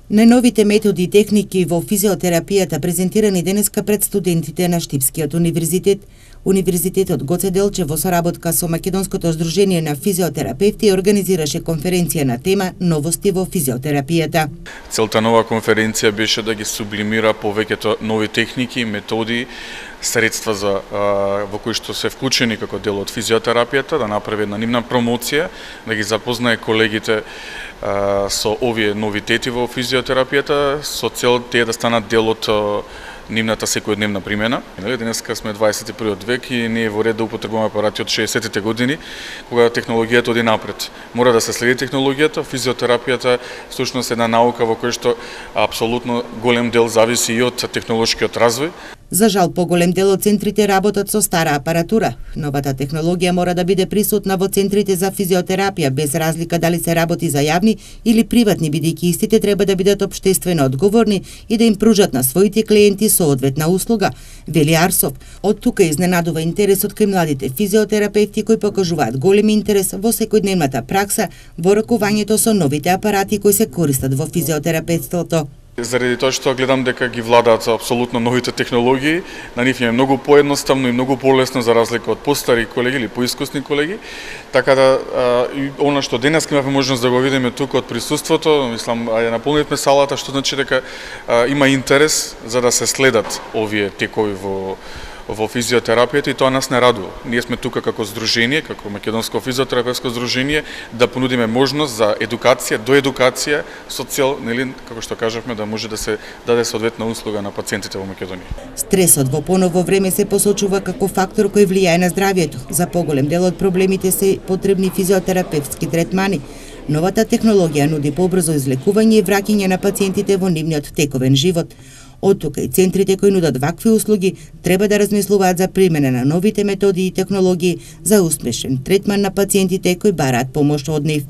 Најновите методи и техники во физиотерапијата презентирани денеска пред студентите на Штипскиот универзитет. Универзитетот Гоце Делчев во соработка со Македонското здружение на физиотерапевти организираше конференција на тема Новости во физиотерапијата. Целта нова конференција беше да ги сублимира повеќето нови техники, методи, средства во кои што се вклучени како дел од физиотерапијата, да направи една нивна промоција, да ги запознае колегите со овие новитети во физиотерапијата, со цел тие да станат дел од нивната секојдневна примена. Денеска сме 21 век и не е во ред да употребуваме апарати од 60-тите години, кога технологијата оди напред. Мора да се следи технологијата, физиотерапијата всушност е една наука во која што апсолутно голем дел зависи и од технолошкиот развој. За жал, поголем дел од центрите работат со стара апаратура. Новата технологија мора да биде присутна во центрите за физиотерапија, без разлика дали се работи за јавни или приватни, бидејќи истите треба да бидат општествено одговорни и да им пружат на своите клиенти соодветна услуга, вели Арсов. Од тука изненадува интересот кај младите физиотерапевти кои покажуваат голем интерес во секојдневната пракса во ракувањето со новите апарати кои се користат во физиотерапевството. Заради тоа што гледам дека ги владаат апсолутно новите технологии, на нив е многу поедноставно и многу полесно за разлика од постари колеги или поискусни колеги. Така да она што денес имавме можност да го видиме тука од присуството, мислам ја наполнивме салата, што значи дека има интерес за да се следат овие текови во физиотерапијата и тоа нас не радува. Ние сме тука како здружение, како Македонско физиотерапевско здружение, да понудиме можност за едукација, доедукација со цел, нели, како што кажавме, да може да се даде соодветна услуга на пациентите во Македонија. Стресот во поново време се посочува како фактор кој влијае на здравјето. За поголем дел од проблемите се потребни физиотерапевтски третмани. Новата технологија нуди побрзо излекување и враќање на пациентите во нивниот тековен живот. Од тука и центрите кои нудат вакви услуги треба да размислуваат за примена на новите методи и технологии за успешен третман на пациентите кои бараат помош од нив.